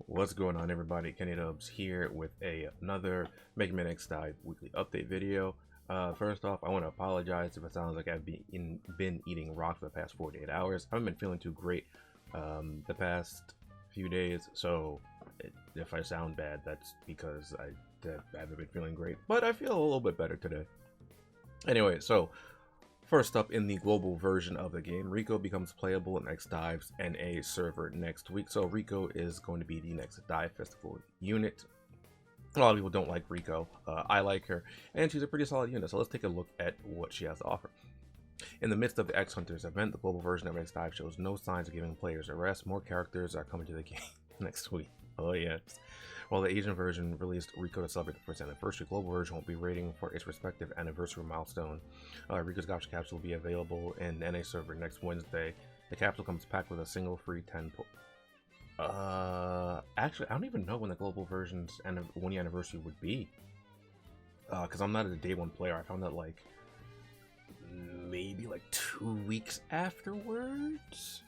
What's going on, everybody? TheKennyDubz here with another Mega Man X Dive weekly update video. First off, I want to apologize if it sounds like I've been eating rocks for the past 48 hours. I haven't been feeling too great the past few days, so if I sound bad, that's because I haven't been feeling great. But I feel a little bit better today. Anyway, so first up, in the global version of the game, RiCO becomes playable in X Dive's NA server next week. So RiCO is going to be the next Dive Festival unit. A lot of people don't like RiCO. I like her, and she's a pretty solid unit. So let's take a look at what she has to offer. In the midst of the X Hunters event, the global version of X Dive shows no signs of giving players a rest. More characters are coming to the game next week. Oh yes. While the Asian version released RiCO to celebrate the first anniversary, the global version will be waiting for its respective anniversary milestone. RiCO's Gotcha Capsule will be available in NA server next Wednesday. The capsule comes packed with a single free 10 actually, I don't even know when the global version's 1-year anniversary would be. Because I'm not a day one player. I found that like maybe like 2 weeks afterwards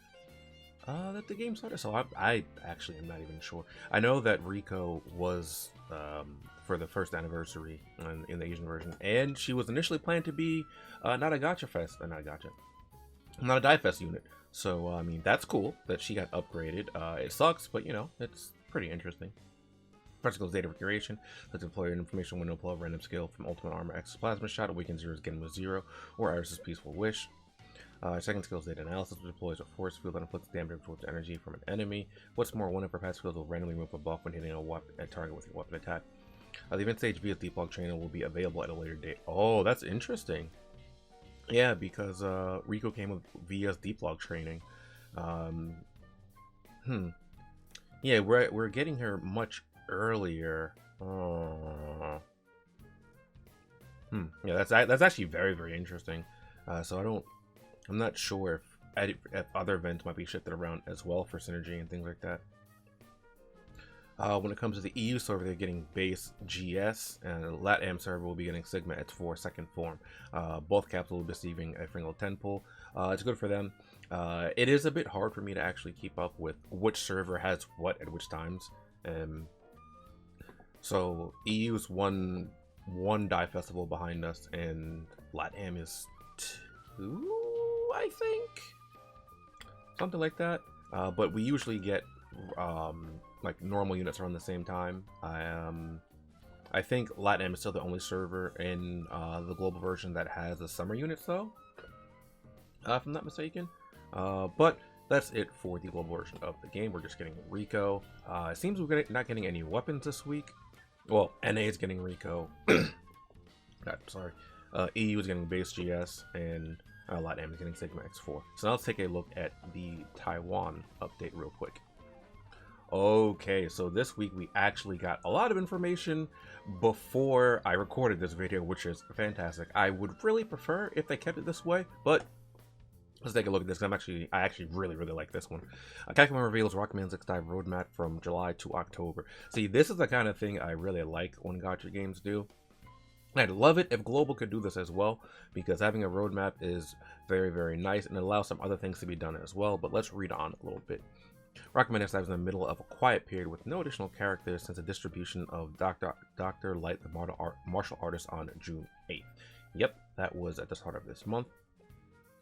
that the game started, so I actually am not even sure. I know that RiCO was for the first anniversary in the Asian version, and she was initially planned to be not a Gotcha Fest, not a Dive Fest unit. So I mean, that's cool that she got upgraded. It sucks, but you know, it's pretty interesting. Particles data curation. Let's deploy an information window, pull a random skill from Ultimate Armor X's Plasma Shot, awaken Zero's Getting with Zero, or Iris's Peaceful Wish. Second skill is data analysis, which deploys a force field that inflicts damage towards energy from an enemy. What's more, one of her passive skills will randomly remove a buff when hitting a target with a weapon attack. The event stage via deep log training will be available at a later date. Oh, that's interesting. Yeah, because RiCO came with VS deep log training. Yeah, we're getting her much earlier. Yeah, that's actually very interesting. So I'm not sure if other events might be shifted around as well for synergy and things like that. When it comes to the EU server, they're getting base GS, and the LATAM server will be getting Sigma X4 second form. Both capsules will be receiving a Fringle 10 pull. It's good for them. It is a bit hard for me to actually keep up with which server has what at which times. So EU is one Dive Festival behind us, and LATAM is 2, I think, something like that. But we usually get like normal units around the same time. I think LATAM is still the only server in the global version that has the summer units, though, if I'm not mistaken. But that's it for the global version of the game. We're just getting RiCO. It seems we're not getting any weapons this week. Well, NA is getting RiCO. Sorry. EU is getting base GS, and LATAM is getting Sigma X4. So now let's take a look at the Taiwan update real quick. Okay, so this week we actually got a lot of information before I recorded this video, which is fantastic. I would really prefer if they kept it this way, but let's take a look at this. I actually really like this one. Capcom reveals Rockman's X Dive roadmap from July to October. See, this is the kind of thing I really like when Gotcha games do. I'd love it if Global could do this as well, because having a roadmap is very nice, and it allows some other things to be done as well. But let's read on a little bit. Rockman X Dive is in the middle of a quiet period with no additional characters since the distribution of Dr. Light, the martial artist, on June 8th. Yep, that was at the start of this month.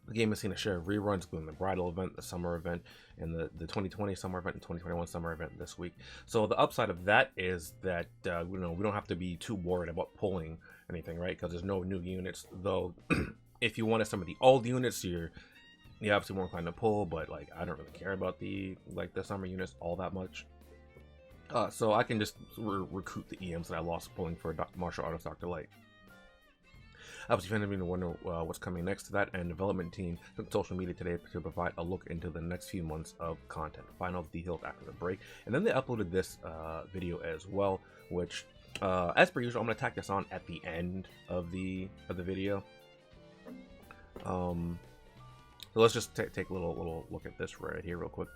The game has seen a share of reruns, including the Bridal event, the Summer event, and the 2020 Summer event and 2021 Summer event this week. So the upside of that is that we don't have to be too worried about pulling anything, right? Because there's no new units. Though, if you wanted some of the old units, you obviously more inclined to pull. But like, I don't really care about the Summer units all that much. So I can just recoup the EMs that I lost pulling for martial artist Dr. Light. Obviously, if anyone wonder what's coming next to that, and development team took social media today to provide a look into the next few months of content. Final details after the break, and then they uploaded this video as well, which, as per usual, I'm gonna tack this on at the end of the video. So let's just take a little look at this right here real quick.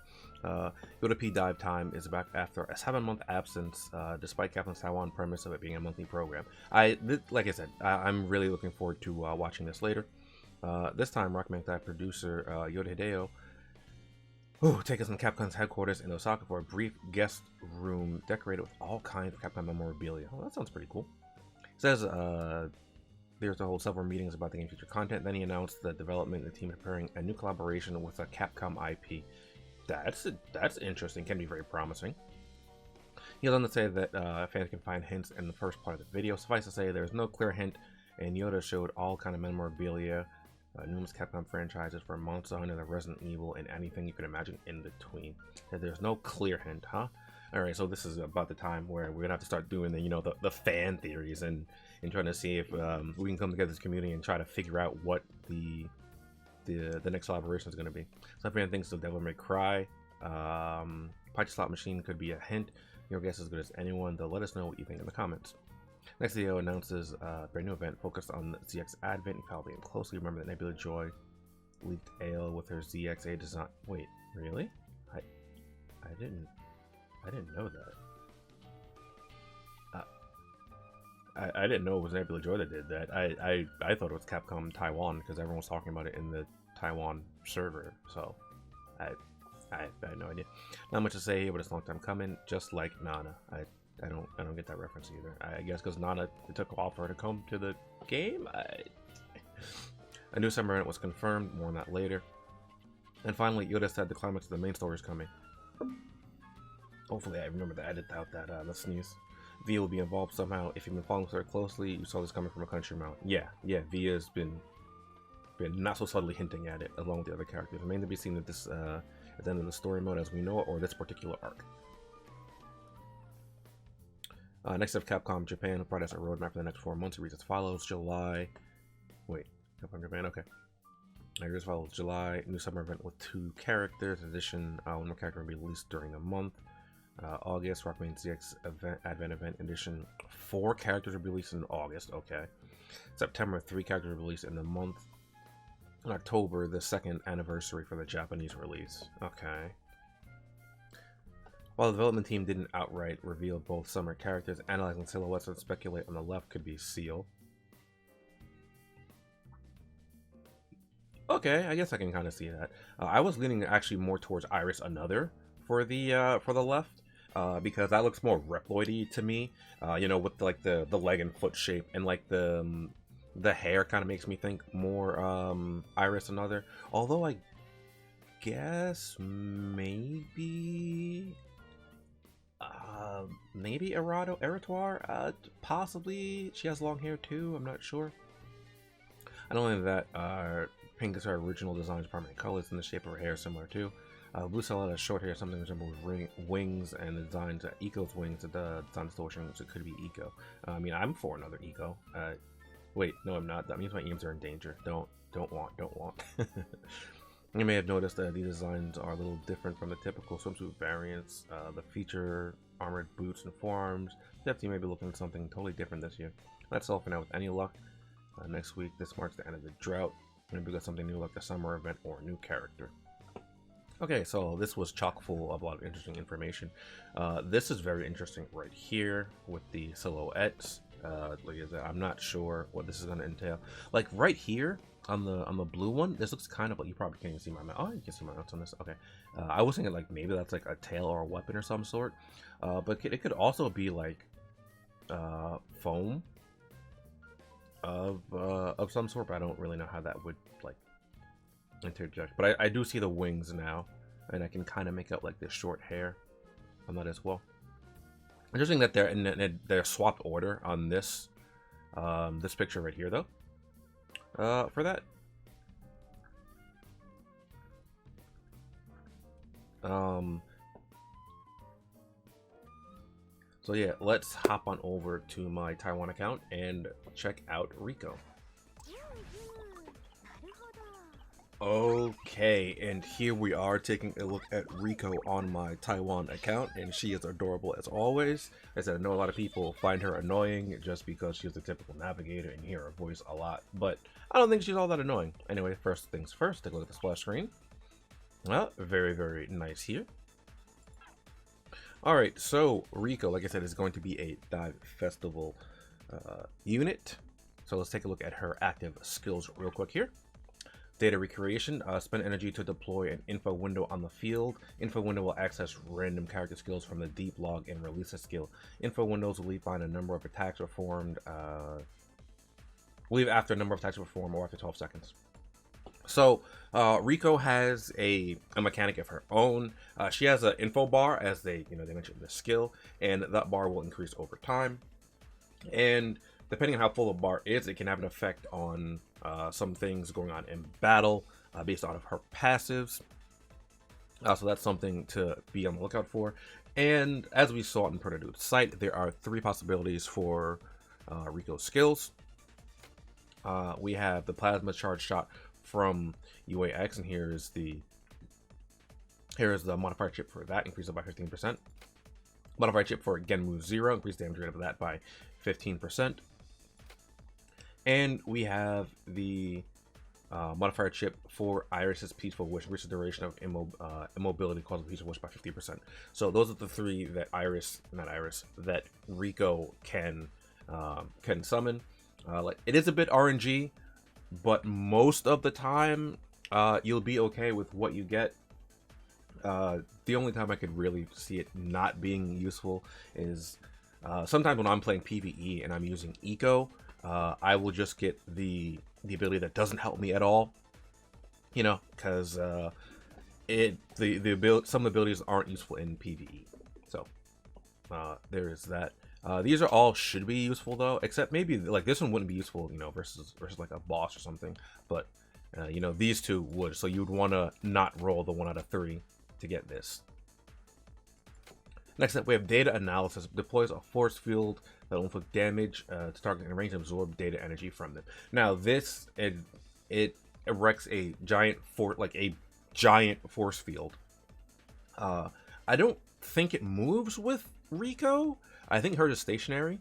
Yoda P Dive Time is back after a 7-month absence, despite Captain's Taiwan premise of it being a monthly program. Like I said, I'm really looking forward to watching this later. This time, Rockman Dive producer Yoda Hideo take us in Capcom's headquarters in Osaka for a brief guest room decorated with all kinds of Capcom memorabilia. Oh, that sounds pretty cool. It says there's to hold several meetings about the game's future content. Then he announced the development and the team preparing a new collaboration with a Capcom IP. That's interesting. Can be very promising. He goes on to say that fans can find hints in the first part of the video. Suffice to say, there's no clear hint, and Yoda showed all kind of memorabilia, numerous Capcom franchises from Monster Hunter to Resident Evil, and anything you can imagine in between. That there's no clear hint, huh? All right, so this is about the time where we're gonna have to start doing the fan theories and trying to see if we can come together as a community and try to figure out what the next collaboration is going to be. Some fan thinks the Devil May Cry Punch Slot Machine could be a hint. Your guess is as good as anyone, though let us know what you think in the comments. Next video announces a brand new event focused on the ZX Advent. You probably closely remember that Nebula Joy leaked AL with her ZXA design. Wait, really? I didn't know that. I didn't know it was Nebula Joy that did that. I thought it was Capcom Taiwan because everyone was talking about it in the Taiwan server. So I had no idea. Not much to say here, but it's a long time coming. Just like Nana, I don't get that reference either. I guess because Nana, it took a while for her to come to the game. A new summer event was confirmed. More on that later. And finally, Yoda said the climax of the main story is coming. Hopefully, I remember that. I did doubt that. Let's sneeze. V will be involved somehow. If you've been following her closely, you saw this coming from a country mount. Yeah, V has been not so subtly hinting at it, along with the other characters. It remains to be seen at this at the end of the story mode as we know it, or this particular arc. Next up, Capcom Japan will provide us a roadmap for the next 4 months. It reads as follows: July. Wait, Capcom Japan. Okay. Here's as follows: July, new summer event with 2 characters. In addition, one more character will be released during the month. August, Rockman ZX Advent Event Edition. 4 characters will be released in August. Okay. September, 3 characters will be released in the month. In October, the 2nd anniversary for the Japanese release. Okay. While the development team didn't outright reveal both summer characters, analyzing silhouettes and speculate on the left could be Seal. Okay, I guess I can kind of see that. I was leaning actually more towards Iris Another for the left. Because that looks more Reploid-y to me, you know, with like the leg and foot shape, and like the hair kind of makes me think more Iris Another. Although I guess maybe Eratoire, possibly. She has long hair too. I'm not sure. Not only that, pink is her original design's primary colors, and the shape of her hair is similar too. Blue Cell has short hair, something resembles wings, and the design to Eco's wings, the design distortion, so it could be Eco. I mean, I'm for another Eco. Wait, no, I'm not. That means my aims are in danger. Don't want. You may have noticed that these designs are a little different from the typical swimsuit variants. The feature armored boots and forearms. Definitely may be looking at something totally different this year. That's all for now. With any luck, next week this marks the end of the drought. Maybe we got something new like the summer event or a new character. Okay, so this was chock full of a lot of interesting information. This is very interesting right here with the silhouettes. I'm not sure what this is going to entail. Like right here on the blue one, this looks kind of like, you probably can't even see my mouth. Oh, you can see my notes on this. Okay, I was thinking like maybe that's like a tail or a weapon or some sort. But it could also be like foam of some sort. But I don't really know how that would like interject, but I do see the wings now, and I can kind of make out like this short hair on that as well. Interesting that they're in their swapped order on this this picture right here though. For that, so yeah, let's hop on over to my Taiwan account and check out RiCO. Okay, and here we are taking a look at RiCO on my Taiwan account, and she is adorable as always. As I said, I know a lot of people find her annoying just because she's a typical navigator and you hear her voice a lot, but I don't think she's all that annoying. Anyway, first things first, take a look at the splash screen. Well, very, very nice here. Alright, so RiCO, like I said, is going to be a dive festival unit. So let's take a look at her active skills real quick here. Data recreation, spend energy to deploy an info window on the field. Info window will access random character skills from the deep log and release a skill. Info windows will leave behind a number of attacks performed, leave after a number of attacks performed or after 12 seconds. So RiCO has a mechanic of her own. She has an info bar, as they mentioned the skill, and that bar will increase over time. And depending on how full the bar is, it can have an effect on some things going on in battle based out of her passives. So that's something to be on the lookout for. And as we saw in Protodude's site, there are 3 possibilities for RiCO skills. We have the plasma charge shot from UAX, and here is the modifier chip for that, increase it by 15%. Modifier chip for Genmu 0, increase damage rate of that by 15%. And we have the modifier chip for Iris's Peaceful Wish, increase the duration of immobility caused Peaceful Wish by 50%. So those are the 3 that that RiCO can summon. Like, it is a bit RNG, but most of the time you'll be okay with what you get. The only time I could really see it not being useful is sometimes when I'm playing PvE and I'm using Eco, I will just get the ability that doesn't help me at all, because some abilities aren't useful in PvE. So there is that. These are all should be useful though, except maybe like this one wouldn't be useful, versus like a boss or something. But these 2 would. So you'd want to not roll the 1 out of 3 to get this. Next up, we have data analysis. Deploys a force field that will inflict damage to target in range and absorb data energy from them. Now this it erects a giant force field. I don't think it moves with RiCO. I think hers is stationary,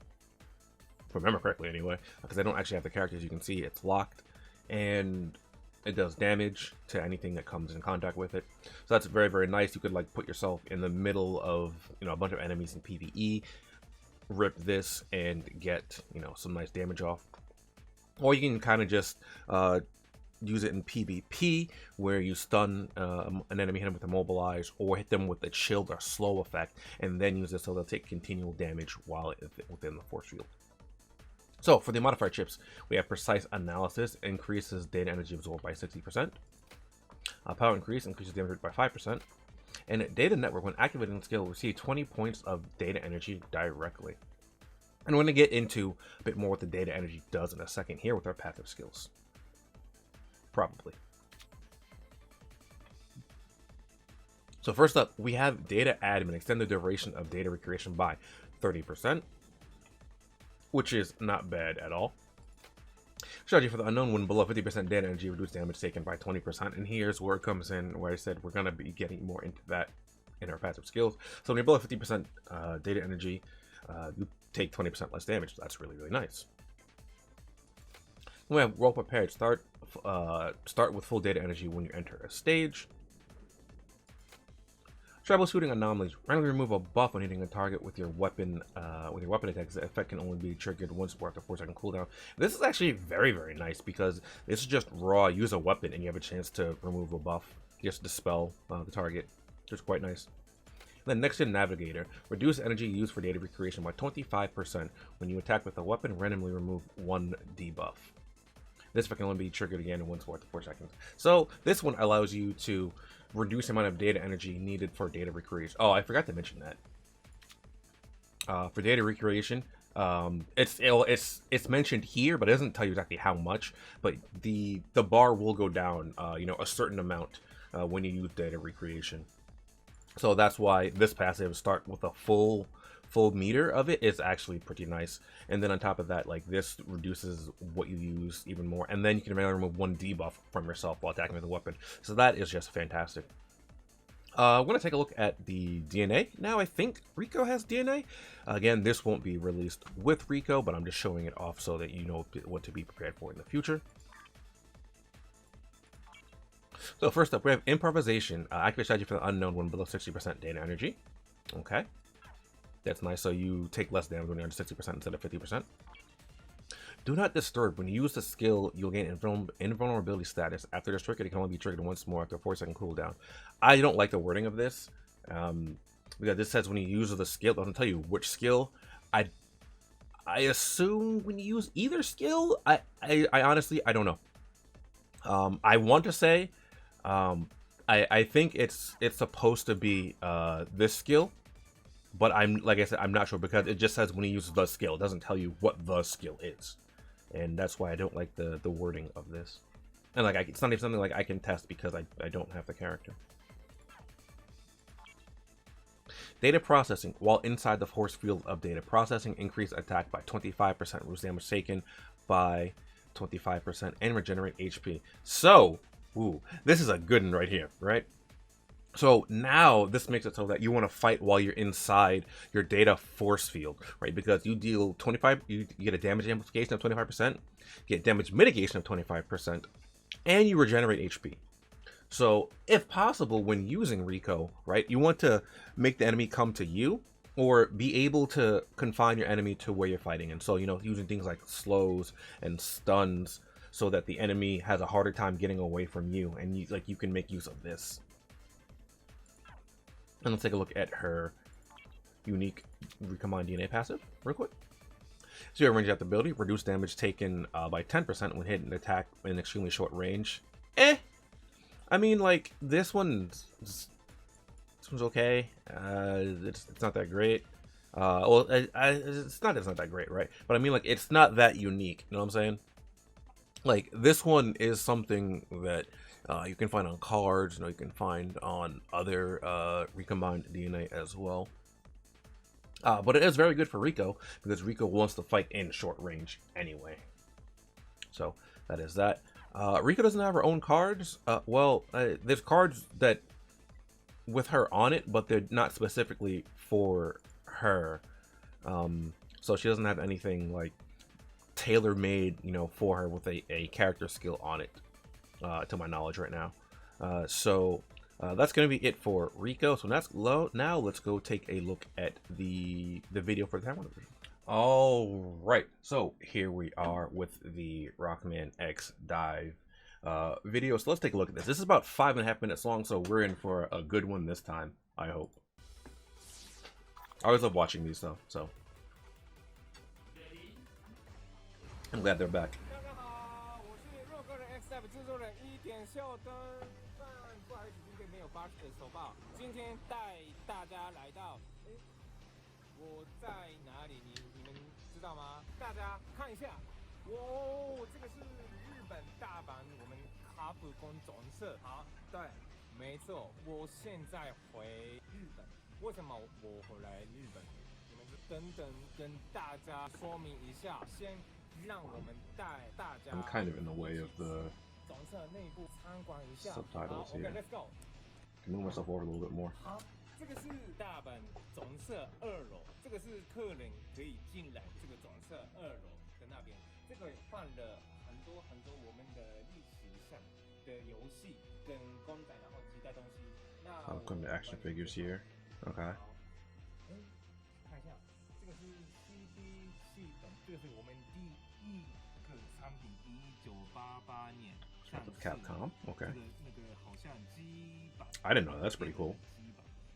if I remember correctly anyway, because I don't actually have the characters. You can see it's locked, and it does damage to anything that comes in contact with it. So that's very, very nice. You could like put yourself in the middle of a bunch of enemies in PvE, rip this and get some nice damage off. Or you can kind of just use it in PvP, where you stun an enemy, hit them with immobilize, or hit them with the chilled or slow effect, and then use it so they'll take continual damage while within the force field. So for the modifier chips, we have precise analysis, increases data energy absorbed by 60%. Power increase increases damage rate by 5%. And data network, when activating the skill, will receive 20 points of data energy directly. And we're going to get into a bit more what the data energy does in a second here with our passive skills. Probably. So first up, we have data admin, extend the duration of data recreation by 30%, which is not bad at all. Strategy for the unknown: when below 50% data energy, reduce damage taken by 20%. And here's where it comes in, where I said we're going to be getting more into that in our passive skills. So when you're below 50% data energy, you take 20% less damage. That's really, really nice. We have well prepared. Start with full data energy when you enter a stage. Troubleshooting anomalies. Randomly remove a buff when hitting a target with your weapon attacks. The effect can only be triggered once after 4-second cooldown. This is actually very, very nice, because this is just raw. Use a weapon and you have a chance to remove a buff. Just dispel the target. Which is quite nice. And then next to Navigator. Reduce energy used for data recreation by 25% when you attack with a weapon. Randomly remove 1 debuff. This effect can only be triggered again once after 4 seconds. So this one allows you to reduce the amount of data energy needed for data recreation. Oh, I forgot to mention that. For data recreation, it's mentioned here, but it doesn't tell you exactly how much. But the bar will go down, a certain amount when you use data recreation. So that's why this passive, start with a full meter of it, is actually pretty nice. And then on top of that, like, this reduces what you use even more, and then you can randomly remove 1 debuff from yourself while attacking with a weapon. So that is just fantastic. We're going to take a look at the DNA now. I think RiCO has DNA. Again, this won't be released with RiCO, but I'm just showing it off so that you know what to be prepared for in the future. So first up, we have improvisation. Activate strategy for the unknown when below 60% data energy. Okay. That's nice. So you take less damage when you're under 60% instead of 50%. Do not disturb. When you use the skill, you'll gain invulnerability status. After this trigger, it can only be triggered once more after a 4-second cooldown. I don't like the wording of this. Because this says when you use the skill, it doesn't tell you which skill. I assume when you use either skill. I honestly, I don't know. I want to say, I think it's supposed to be this skill, but like I said, I'm not sure because it just says when you use the skill. It doesn't tell you what the skill is, and that's why I don't like the wording of this. And like, it's not even something like I can test because I don't have the character. Data processing. While inside the force field of data processing, increase attack by 25%, reduce damage taken by 25%, and regenerate HP. So, ooh, this is a good one right here, right? So now this makes it so that you want to fight while you're inside your data force field, right? Because you deal 25, you get a damage amplification of 25%, get damage mitigation of 25%, and you regenerate HP. So if possible, when using RiCO, right, you want to make the enemy come to you or be able to confine your enemy to where you're fighting. And so, you know, using things like slows and stuns so that the enemy has a harder time getting away from you, and you can make use of this. And let's take a look at her unique Recombined DNA passive real quick. So you have range ability, reduce damage taken by 10% when hit an attack in extremely short range. I mean, like, this one's okay. It's not that great. Well, it's not that great, right? But I mean, like, it's not that unique. You know what I'm saying? Like, this one is something that you can find on cards. You know, you can find on other Recombined DNA as well. But it is very good for RiCO because RiCO wants to fight in short range anyway. So that is that. RiCO doesn't have her own cards. There's cards that with her on it, but they're not specifically for her. So she doesn't have anything like tailor-made, you know, for her with a character skill on it, to my knowledge right now. So that's going to be it for RiCO. So that's low. Now let's go take a look at the video for the Taiwan version. All right, so here we are with the Rockman X dive video. So let's take a look at this. This is about 5.5 minutes long, so we're in for a good one this time, I hope. I always love watching these though, so I'm glad they're back. I'm kind of in the way of the subtitles here. I can move myself over a little bit more. 这个是大阪总社2楼，这个是客人可以进来这个总社2楼的那边，这个放了很多我们的历史上的游戏跟公仔，然后其他东西。那 I'll come to action figures here. Okay. 看一下，这个是 CD 系统，这个是我们第一个产品，1988年。Capcom. Okay. 那个好像基版。I didn't know. That's pretty cool.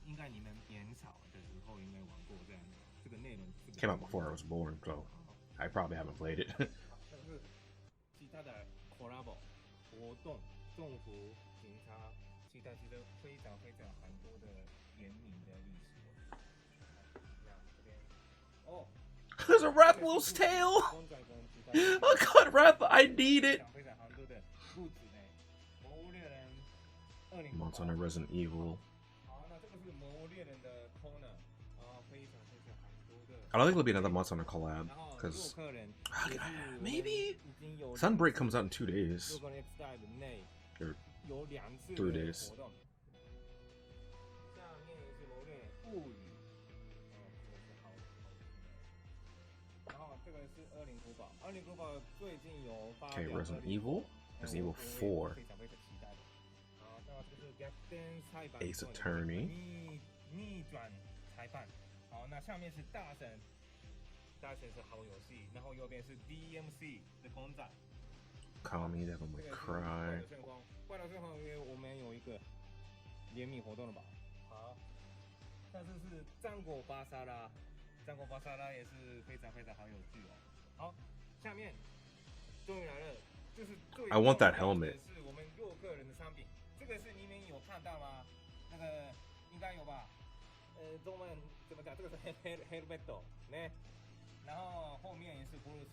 应该你们年草的时候应该玩过这样的这个内容。Came out before I was born, so I probably haven't played it. 但是其他的 collab 活动、政府、警察，其他非常很多的联名的历史。那这边哦 There's a Rathlow's tail! Oh god, Rath, I need it! Monster Hunter Resident Evil. I don't think there'll be another Monster Hunter collab, because maybe Sunbreak comes out in 2 days. Or 3 days. Okay, Resident Evil. Resident Evil 4. Ace Attorney. 大家显示好游戏，然后右边是 DMC 的公仔。Call me, Devil May Cry。怪盗圣光，因为我们有一个联名活动了吧？好，但是是战国巴沙拉，战国巴沙拉也是非常非常好有趣哦。好，下面终于来了，就是最 I want that helmet。是我们洛克人的商品，这个是你们有看到吗？那个应该有吧？中文怎么讲？这个是 helmet 呢？然后后面也是 Bruce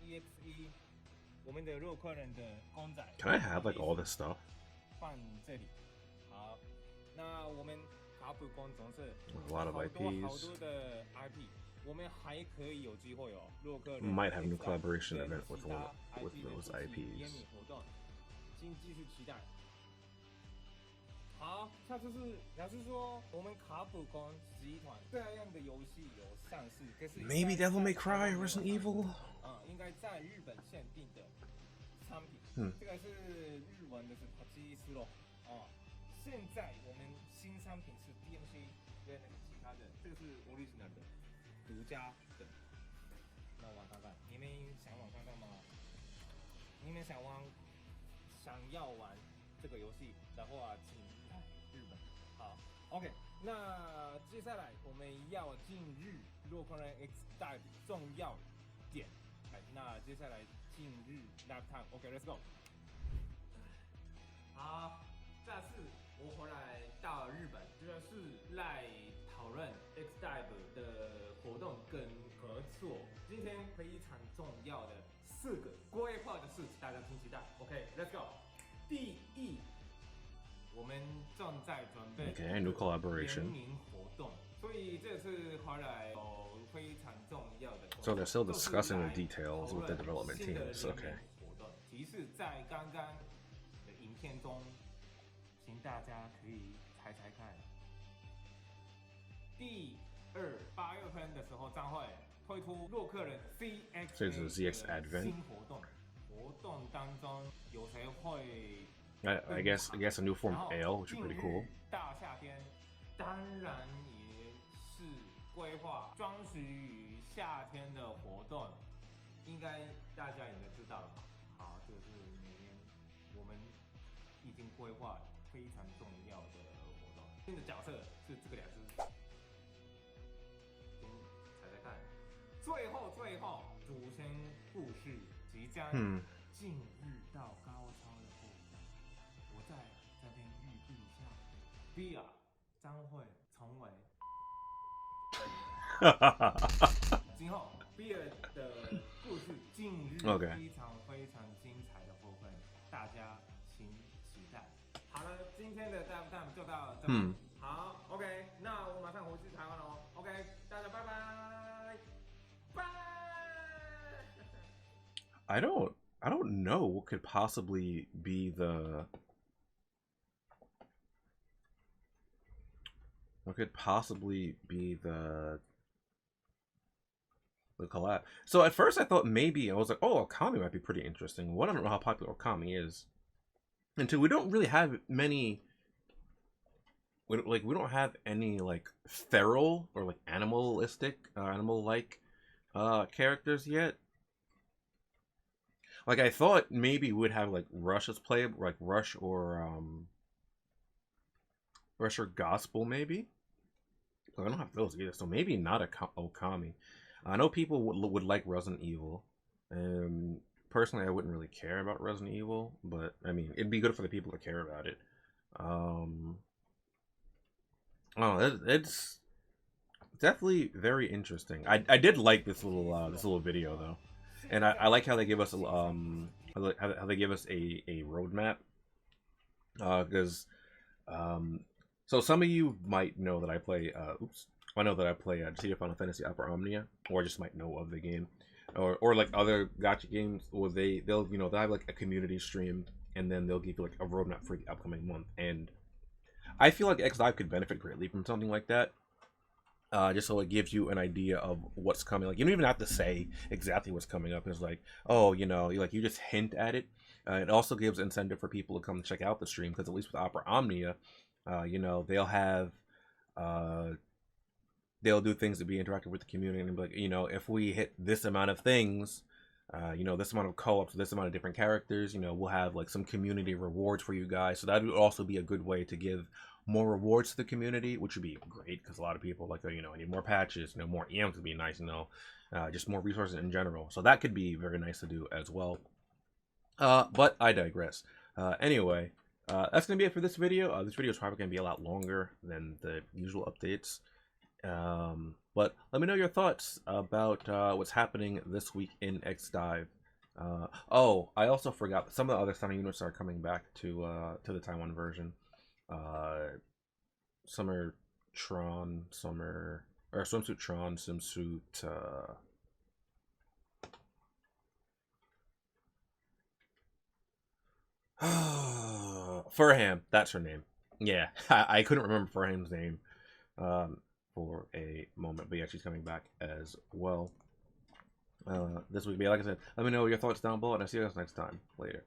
EXE 我们的洛克人的公仔。Can I have like all this stuff？ 放这里。好，那我们卡普空总是 A lot of 好 IPs。多的 IP， 我们还可以有机会哦。洛克人 Might have a new collaboration event with those IPs。活动，请继续期待。好，下次是老师说我们卡普空集团这样的游戏有上市，可是 Maybe Devil May Cry or Resident Evil。应该在日本限定的商品。这个是日文的是塔基斯洛。现在我们新商品是 DMC 跟其他的，这个是 original 的独家的。那玩看看，你们想玩看看吗？你们想要玩这个游戏的话，请来日本。好 ，OK。那接下来我们要进入洛克人 X Dive 重要点。那接下来进入 LATAM。OK，Let's go。好，这次我回来到日本，主要是来讨论 X Dive 的活动跟合作。今天非常重要的4个规划的事情，大家请期待。OK，Let's go。第一，我们正在准备 new collaboration。联名活动，所以这次回来有非常重要的。So they're still discussing the details with the development teams. Okay。提示在刚刚的影片中，请大家可以猜猜看。第8月份的时候将会推出洛克人 ZX Advent 新活动，活动当中有谁会 I guess a new form of ale, which is pretty cool。大夏天，当然也是规划专属于夏天的活动，应该大家应该知道了吧？好，这个是每年我们已经规划非常重要的活动。新的角色是这个2只，请猜猜看。最后，主线故事即将进入到高潮的部分。我在这边预估一下 ，Bia 将会成为今后 Bia 的故事进入非常非常精彩的部分，大家请期待。好了，今天的 LATAM 就到这里。好 ，OK， 那我马上回去台湾喽。OK， 大家拜拜，拜。I don't know what could possibly be the collab. So at first I thought maybe I was like, oh, Okami might be pretty interesting. One, I don't know how popular Okami is, and two, we don't really have many. We don't have any like feral or like animal-like characters yet. Like I thought maybe we'd have like Rush's play, like Rush or Gospel maybe. But I don't have those either, so maybe not a Okami. I know people would like Resident Evil. Personally, I wouldn't really care about Resident Evil, but I mean, it'd be good for the people that care about it. It's definitely very interesting. I did like this little video though, and I like how they give us how they give us a roadmap. Because so some of you might know that I play I know that I play Final Fantasy Opera Omnia, or just might know of the game, or like other gacha games, or they'll have like a community stream, and then they'll give you like a roadmap for the upcoming month. And I feel like X-Dive could benefit greatly from something like that, just so it gives you an idea of what's coming. Like you don't even have to say exactly what's coming up. It's like, oh, you just hint at it. It also gives incentive for people to come check out the stream, because at least with Opera Omnia, they'll have they'll do things to be interactive with the community and be like, you know, if we hit this amount of things, you know, this amount of co-ops, this amount of different characters, you know, we'll have like some community rewards for you guys. So that would also be a good way to give more rewards to the community, which would be great because a lot of people like, you know, I need more patches, you know, more EMs would be nice, you know, just more resources in general. So that could be very nice to do as well. But I digress. Anyway, that's going to be it for this video. This video is probably going to be a lot longer than the usual updates. But let me know your thoughts about what's happening this week in Xdive. Oh, I also forgot some of the other summer units are coming back to the Taiwan version. Summer Tron, Summer or Swimsuit Tron, Swimsuit. Furham, that's her name. Yeah, I couldn't remember Furham's name for a moment, but yeah, she's coming back as well this week. But yeah, like I said, let me know your thoughts down below, and I'll see you guys next time. Later.